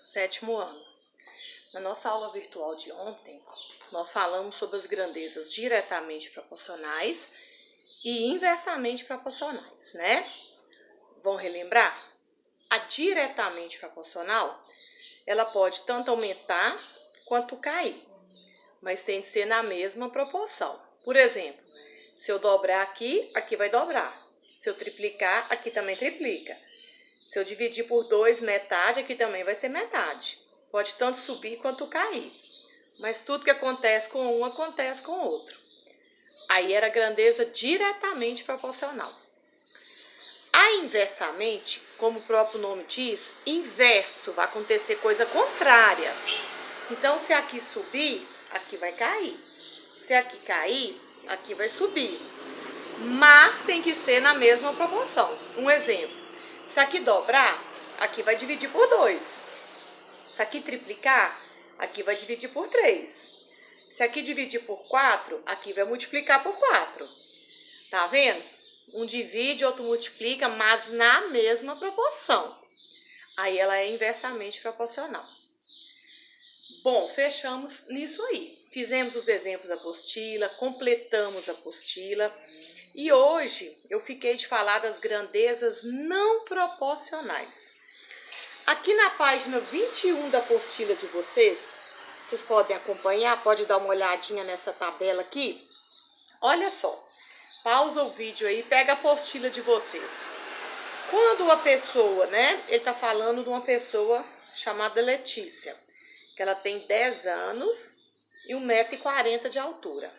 sétimo ano. Na nossa aula virtual de ontem, nós falamos sobre as grandezas diretamente proporcionais e inversamente proporcionais, né? Vão relembrar? A diretamente proporcional, ela pode tanto aumentar quanto cair, mas tem de ser na mesma proporção. Por exemplo, se eu dobrar aqui, aqui vai dobrar. Se eu triplicar, aqui também triplica. Se eu dividir por 2, metade, aqui também vai ser metade. Pode tanto subir quanto cair. Mas tudo que acontece com um, acontece com o outro. Aí era grandeza diretamente proporcional. A inversamente, como o próprio nome diz, inverso, vai acontecer coisa contrária. Então, se aqui subir, aqui vai cair. Se aqui cair, aqui vai subir. Mas tem que ser na mesma proporção. Um exemplo, se aqui dobrar, aqui vai dividir por 2. Se aqui triplicar, aqui vai dividir por 3. Se aqui dividir por 4, aqui vai multiplicar por 4. Tá vendo? Um divide, outro multiplica, mas na mesma proporção. Aí ela é inversamente proporcional. Bom, fechamos nisso aí. Fizemos os exemplos da apostila, completamos a apostila. E hoje eu fiquei de falar das grandezas não proporcionais. Aqui na página 21 da apostila de vocês podem acompanhar, pode dar uma olhadinha nessa tabela aqui. Olha só, pausa o vídeo aí, pega a apostila de vocês. Quando a pessoa, ele tá falando de uma pessoa chamada Letícia, que ela tem 10 anos e 1,40 m de altura.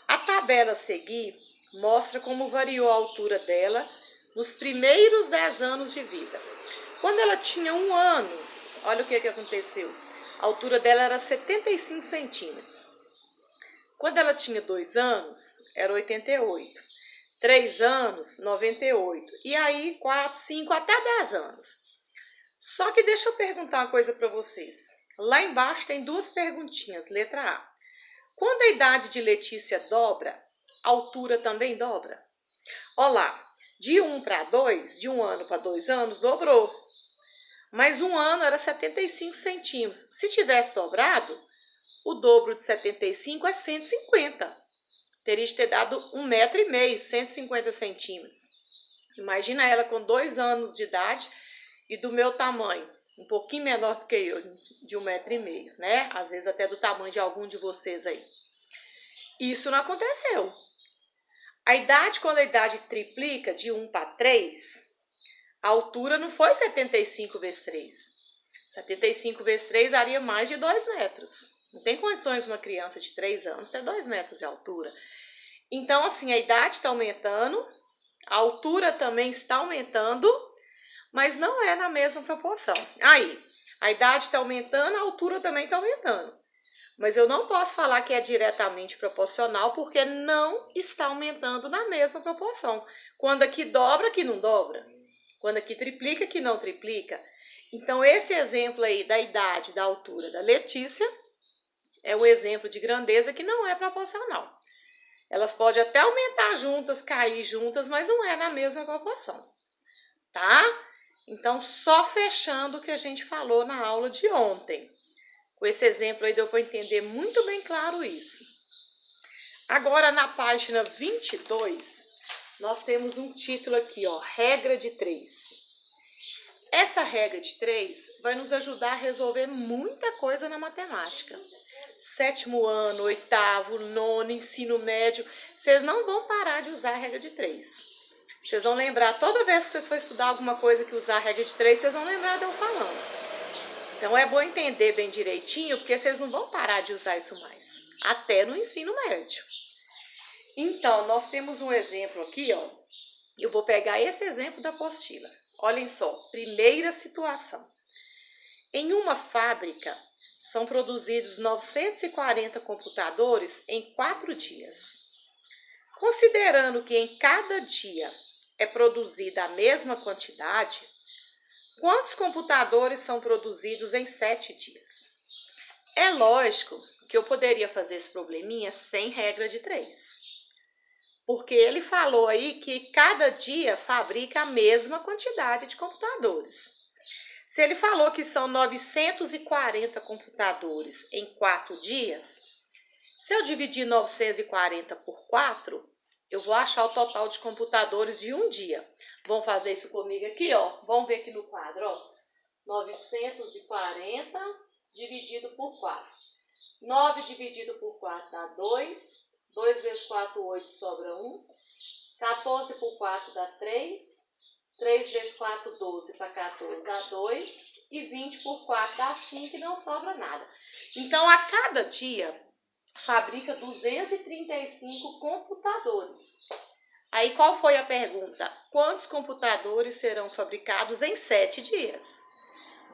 A tabela a seguir mostra como variou a altura dela nos primeiros 10 anos de vida. Quando ela tinha 1 ano, olha o que aconteceu. A altura dela era 75 centímetros. Quando ela tinha 2 anos, era 88. 3 anos, 98. E aí, 4, 5, até 10 anos. Só que deixa eu perguntar uma coisa para vocês. Lá embaixo tem 2 perguntinhas. Letra A. Quando a idade de Letícia dobra, a altura também dobra? Olha lá, de 1 para 2, de 1 ano para 2 anos, dobrou. Mas 1 ano era 75 centímetros. Se tivesse dobrado, o dobro de 75 é 150. Teria de ter dado 1,5 m, 150 centímetros. Imagina ela com 2 anos de idade e do meu tamanho, um pouquinho menor do que eu, de 1,5 m, né? Às vezes até do tamanho de algum de vocês aí. Isso não aconteceu. Quando a idade triplica de 1 para 3, a altura não foi 75 vezes 3. 75 vezes 3 daria mais de 2 metros. Não tem condições uma criança de 3 anos ter 2 metros de altura. Então, assim, a idade está aumentando, a altura também está aumentando, mas não é na mesma proporção. Aí, a idade está aumentando, a altura também está aumentando. Mas eu não posso falar que é diretamente proporcional, porque não está aumentando na mesma proporção. Quando aqui dobra, aqui não dobra. Quando aqui triplica, aqui não triplica. Então, esse exemplo aí da idade, da altura da Letícia, é um exemplo de grandeza que não é proporcional. Elas podem até aumentar juntas, cair juntas, mas não é na mesma proporção. Tá? Então, só fechando o que a gente falou na aula de ontem. Com esse exemplo aí deu para entender muito bem claro isso. Agora, na página 22, nós temos um título aqui, ó, regra de 3. Essa regra de 3 vai nos ajudar a resolver muita coisa na matemática. 7º ano, 8º, 9º, ensino médio, vocês não vão parar de usar a regra de 3. Vocês vão lembrar, toda vez que vocês for estudar alguma coisa que usar a regra de 3, vocês vão lembrar de eu falando. Então, é bom entender bem direitinho, porque vocês não vão parar de usar isso mais, até no ensino médio. Então, nós temos um exemplo aqui, ó. Eu vou pegar esse exemplo da apostila. Olhem só, primeira situação. Em uma fábrica, são produzidos 940 computadores em 4 dias. Considerando que em cada dia é produzida a mesma quantidade, quantos computadores são produzidos em 7 dias? É lógico que eu poderia fazer esse probleminha sem regra de 3. Porque ele falou aí que cada dia fabrica a mesma quantidade de computadores. Se ele falou que são 940 computadores em 4 dias, se eu dividir 940 por 4, eu vou achar o total de computadores de um dia. Vamos fazer isso comigo aqui, ó. Vamos ver aqui no quadro, ó. 940 dividido por 4. 9 dividido por 4 dá 2. 2 vezes 4, 8, sobra 1. 14 por 4 dá 3. 3 vezes 4, 12 para 14 dá 2. E 20 por 4 dá 5 e não sobra nada. Então, a cada dia, fabrica 235 computadores. Aí, qual foi a pergunta? Quantos computadores serão fabricados em 7 dias?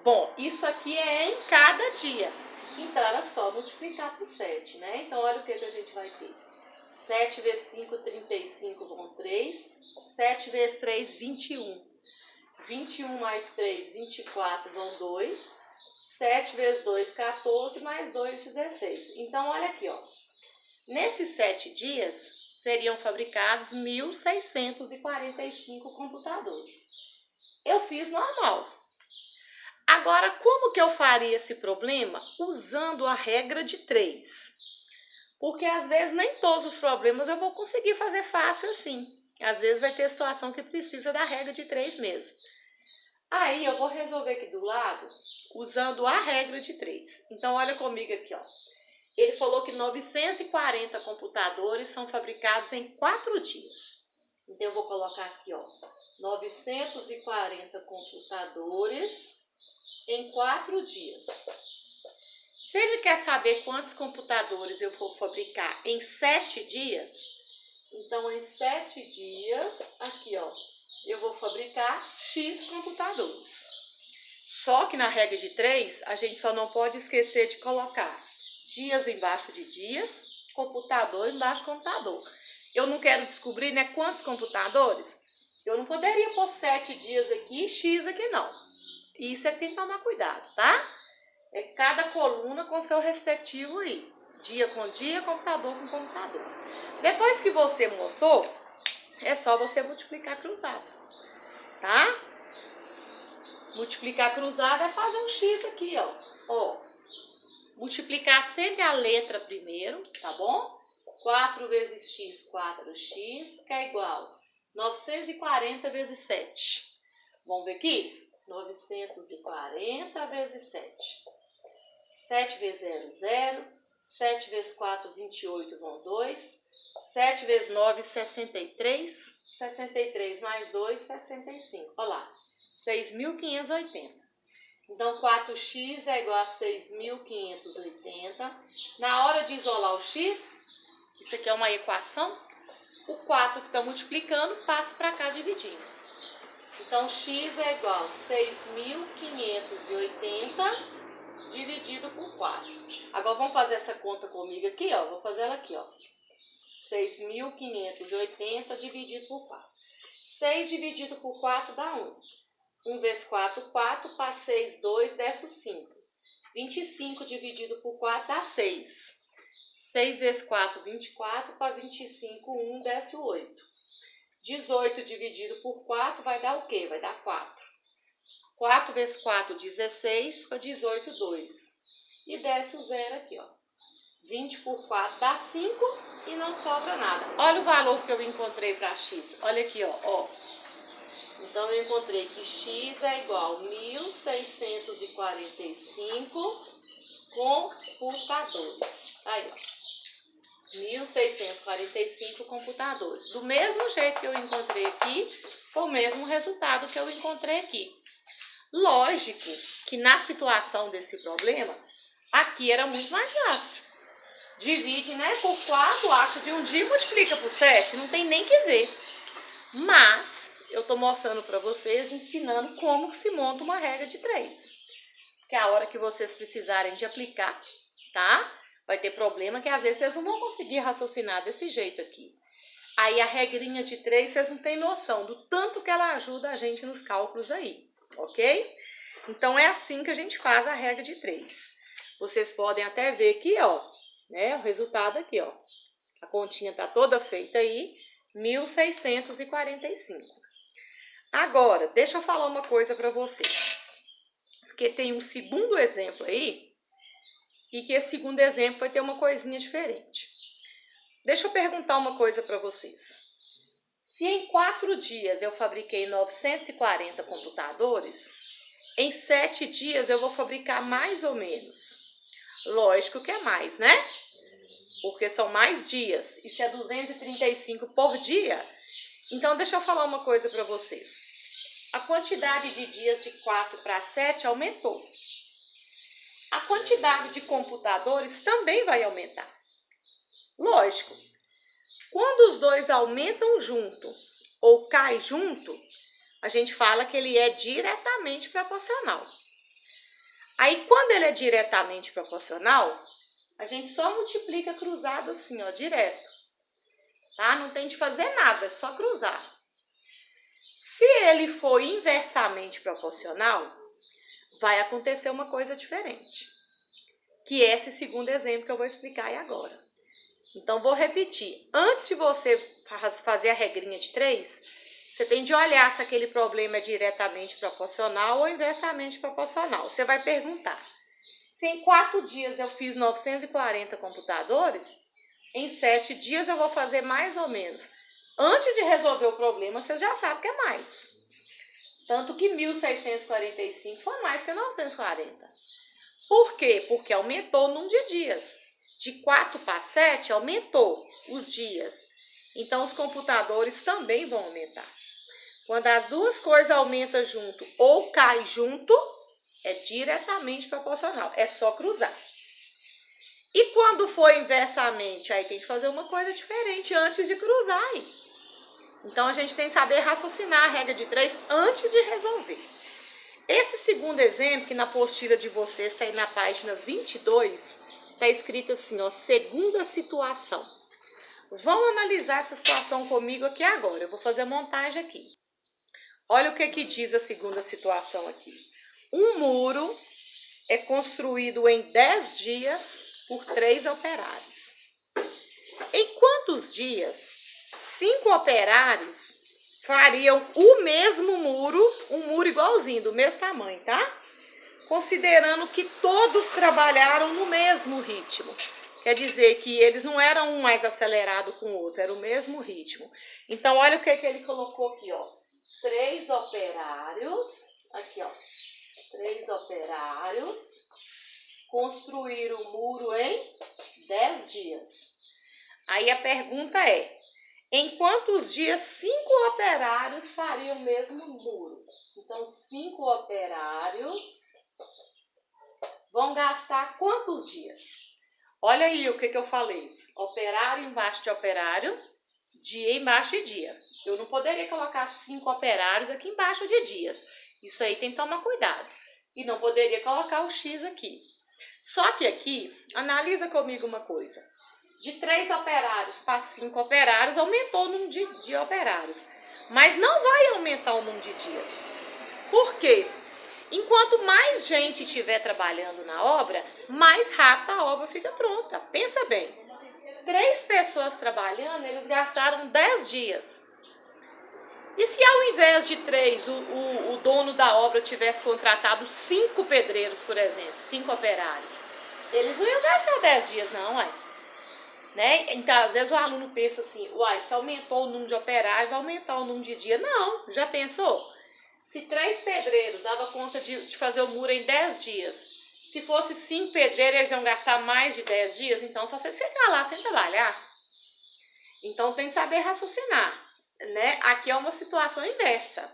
Bom, isso aqui é em cada dia. Então, era só multiplicar por 7, né? Então, olha o que a gente vai ter. 7 vezes 5, 35 vão 3. 7 vezes 3, 21. 21 mais 3, 24 vão 2. 7 vezes 2, 14, mais 2, 16. Então, olha aqui, ó. Nesses 7 dias, seriam fabricados 1.645 computadores. Eu fiz normal. Agora, como que eu faria esse problema? Usando a regra de 3. Porque, às vezes, nem todos os problemas eu vou conseguir fazer fácil assim. Às vezes, vai ter situação que precisa da regra de 3 mesmo. Aí, eu vou resolver aqui do lado, usando a regra de 3. Então, olha comigo aqui, ó. Ele falou que 940 computadores são fabricados em 4 dias. Então, eu vou colocar aqui, ó, 940 computadores em 4 dias. Se ele quer saber quantos computadores eu vou fabricar em 7 dias, então, em 7 dias, aqui, ó, eu vou fabricar X computadores. Só que na regra de 3, a gente só não pode esquecer de colocar dias embaixo de dias, computador embaixo de computador. Eu não quero descobrir, né, quantos computadores? Eu não poderia pôr 7 dias aqui e X aqui não. Isso é que tem que tomar cuidado, tá? É cada coluna com seu respectivo aí. Dia com dia, computador com computador. Depois que você montou, é só você multiplicar cruzado, tá? Multiplicar cruzado é fazer um X aqui, ó. Ó. Multiplicar sempre a letra primeiro, tá bom? 4 vezes x, 4x, que é igual 940 vezes 7. Vamos ver aqui? 940 vezes 7. 7 vezes 0, 0. 7 vezes 4, 28, vão 2. 7 vezes 9, 63. 63 mais 2, 65. Olha lá, 6.580. Então, 4x é igual a 6.580. Na hora de isolar o x, isso aqui é uma equação, o 4 que está multiplicando passa para cá dividindo. Então, x é igual a 6.580 dividido por 4. Agora, vamos fazer essa conta comigo aqui, ó. Vou fazer ela aqui, ó. 6.580 dividido por 4. 6 dividido por 4 dá 1. 1 vezes 4, 4, para 6, 2, desce o 5. 25 dividido por 4 dá 6. 6 vezes 4, 24, para 25, 1, desce o 8. 18 dividido por 4 vai dar o quê? Vai dar 4. 4 vezes 4, 16, para 18, 2. E desce o 0 aqui, ó. 20 por 4 dá 5 e não sobra nada. Olha o valor que eu encontrei para x. Olha aqui, ó. Então, eu encontrei que x é igual a 1.645 computadores. Aí, ó. 1.645 computadores. Do mesmo jeito que eu encontrei aqui, foi o mesmo resultado que eu encontrei aqui. Lógico que na situação desse problema, aqui era muito mais fácil. Divide, né, por 4, acha de um dia e multiplica por 7. Não tem nem que ver. Mas eu tô mostrando para vocês, ensinando como que se monta uma regra de 3. Que é a hora que vocês precisarem de aplicar, tá? Vai ter problema que às vezes vocês não vão conseguir raciocinar desse jeito aqui. Aí a regrinha de 3, vocês não têm noção do tanto que ela ajuda a gente nos cálculos aí, ok? Então é assim que a gente faz a regra de 3. Vocês podem até ver aqui, ó, né, o resultado aqui, ó. A continha tá toda feita aí, 1.645. Agora, deixa eu falar uma coisa para vocês. porque tem um segundo exemplo aí, e que esse segundo exemplo vai ter uma coisinha diferente. Deixa eu perguntar uma coisa para vocês. Se em 4 dias eu fabriquei 940 computadores, em 7 dias eu vou fabricar mais ou menos. Lógico que é mais, né? Porque são mais dias. E se é 235 por dia, então deixa eu falar uma coisa para vocês. A quantidade de dias de 4 para 7 aumentou. A quantidade de computadores também vai aumentar. Lógico. Quando os dois aumentam junto ou cai junto, a gente fala que ele é diretamente proporcional. Aí, quando ele é diretamente proporcional, a gente só multiplica cruzado assim, ó, direto. Tá? Não tem de fazer nada, é só cruzar. Se ele for inversamente proporcional, vai acontecer uma coisa diferente. Que é esse segundo exemplo que eu vou explicar aí agora. Então, vou repetir. Antes de você fazer a regrinha de 3, você tem de olhar se aquele problema é diretamente proporcional ou inversamente proporcional. Você vai perguntar, se em 4 dias eu fiz 940 computadores, em 7 dias eu vou fazer mais ou menos. Antes de resolver o problema, você já sabe que é mais. Tanto que 1.645 foi mais que 940. Por quê? Porque aumentou o número de dias. De 4 para 7, aumentou os dias. Então, os computadores também vão aumentar. Quando as duas coisas aumentam junto ou caem junto, é diretamente proporcional. É só cruzar. E quando for inversamente, aí tem que fazer uma coisa diferente antes de cruzar. Aí. Então, a gente tem que saber raciocinar a regra de 3 antes de resolver. Esse segundo exemplo, que na apostila de vocês está aí na página 22, está escrito assim, ó, segunda situação. Vão analisar essa situação comigo aqui agora. Eu vou fazer a montagem aqui. Olha o que diz a segunda situação aqui. Um muro é construído em 10 dias por 3 operários. Em quantos dias 5 operários fariam o mesmo muro, um muro igualzinho, do mesmo tamanho, tá? Considerando que todos trabalharam no mesmo ritmo. Quer dizer que eles não eram um mais acelerado com o outro, era o mesmo ritmo. Então, olha o que ele colocou aqui, ó. 3 operários, aqui, ó. 3 operários construíram o muro em 10 dias. Aí a pergunta é, em quantos dias 5 operários fariam o mesmo muro? Então, 5 operários vão gastar quantos dias? Olha aí o que eu falei. Operário embaixo de operário, dia embaixo de dia. Eu não poderia colocar 5 operários aqui embaixo de dias. Isso aí tem que tomar cuidado. E não poderia colocar o X aqui. Só que aqui, analisa comigo uma coisa. De 3 operários para 5 operários, aumentou o número de operários. Mas não vai aumentar o número de dias. Por quê? Enquanto mais gente estiver trabalhando na obra, mais rápido a obra fica pronta. Pensa bem. 3 pessoas trabalhando, eles gastaram 10 dias. E se ao invés de 3, o dono da obra tivesse contratado 5 pedreiros, por exemplo, 5 operários, eles não iam gastar 10 dias não, ué. Né? Então, às vezes o aluno pensa assim, uai, se aumentou o número de operários, vai aumentar o número de dias. Não, já pensou? Se 3 pedreiros davam conta de fazer o muro em 10 dias, se fosse 5 pedreiros, eles iam gastar mais de 10 dias, então só vocês ficar lá sem trabalhar. Então tem que saber raciocinar, né? Aqui é uma situação inversa.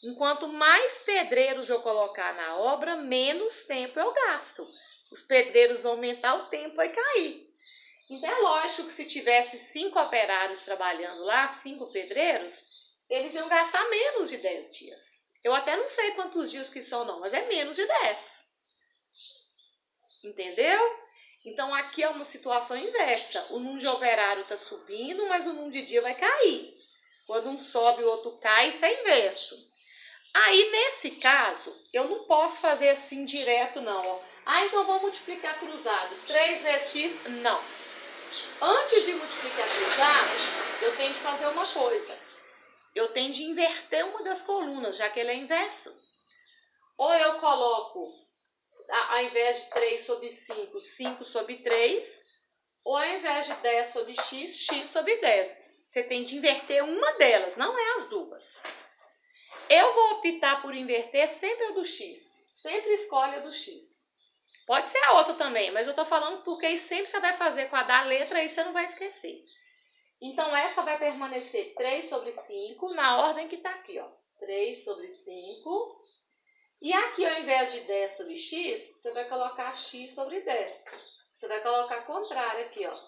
Enquanto mais pedreiros eu colocar na obra, menos tempo eu gasto. Os pedreiros vão aumentar, o tempo vai cair. Então é lógico que se tivesse 5 operários trabalhando lá, 5 pedreiros, eles iam gastar menos de 10 dias. Eu até não sei quantos dias que são não, mas é menos de 10. Entendeu? Então aqui é uma situação inversa. O número de operário está subindo, mas o número de dia vai cair. Quando um sobe, o outro cai, isso é inverso. Aí nesse caso, eu não posso fazer assim direto não. Ó. Ah, então vou multiplicar cruzado. 3 vezes x, não. Antes de multiplicar cruzado, eu tenho de fazer uma coisa. Eu tenho de inverter uma das colunas, já que ele é inverso. ou eu coloco, ao invés de 3 sobre 5, 5 sobre 3, ou ao invés de 10 sobre x, x sobre 10. Você tem de inverter uma delas, não é as duas. Eu vou optar por inverter sempre a do x. Sempre escolhe a do x. Pode ser a outra também, mas eu tô falando porque aí sempre você vai fazer com a da letra, aí você não vai esquecer. Então, essa vai permanecer 3 sobre 5, na ordem que tá aqui, ó. 3 sobre 5. E aqui, ao invés de 10 sobre x, você vai colocar x sobre 10. Você vai colocar contrário aqui, ó.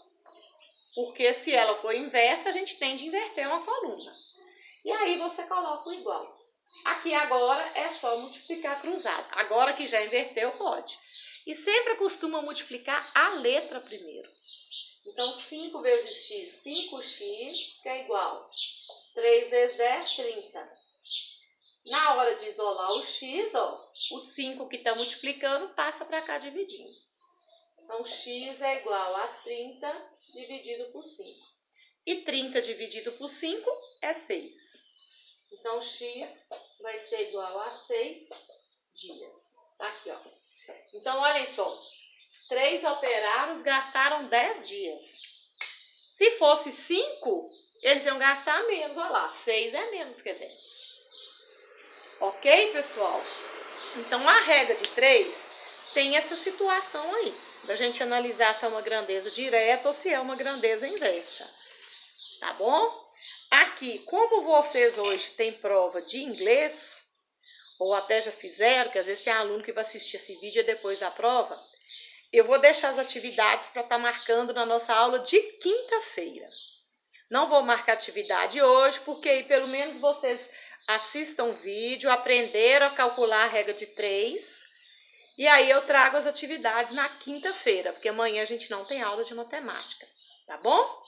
Porque se ela for inversa, a gente tem de inverter uma coluna. E aí, você coloca o igual. Aqui agora é só multiplicar cruzado. Agora que já inverteu, pode. E sempre costuma multiplicar a letra primeiro. Então, 5 vezes x, 5x, que é igual. 3 vezes 10, 30. Na hora de isolar o x, ó, o 5 que está multiplicando passa para cá dividindo. Então, x é igual a 30 dividido por 5. E 30 dividido por 5 é 6. Então, x vai ser igual a 6 dias. Tá aqui, ó. Então, olhem só. 3 operários gastaram 10 dias. Se fosse 5, eles iam gastar menos. Olha lá, 6 é menos que 10. Ok, pessoal? Então, a regra de 3 tem essa situação aí. Da gente analisar se é uma grandeza direta ou se é uma grandeza inversa. Tá bom? Aqui, como vocês hoje têm prova de inglês, ou até já fizeram, que às vezes tem aluno que vai assistir esse vídeo depois da prova, eu vou deixar as atividades para estar marcando na nossa aula de quinta-feira. Não vou marcar atividade hoje, porque aí pelo menos vocês assistam o vídeo, aprenderam a calcular a regra de 3, e aí eu trago as atividades na quinta-feira, porque amanhã a gente não tem aula de matemática, tá bom?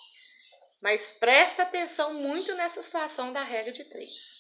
Mas presta atenção muito nessa situação da regra de 3.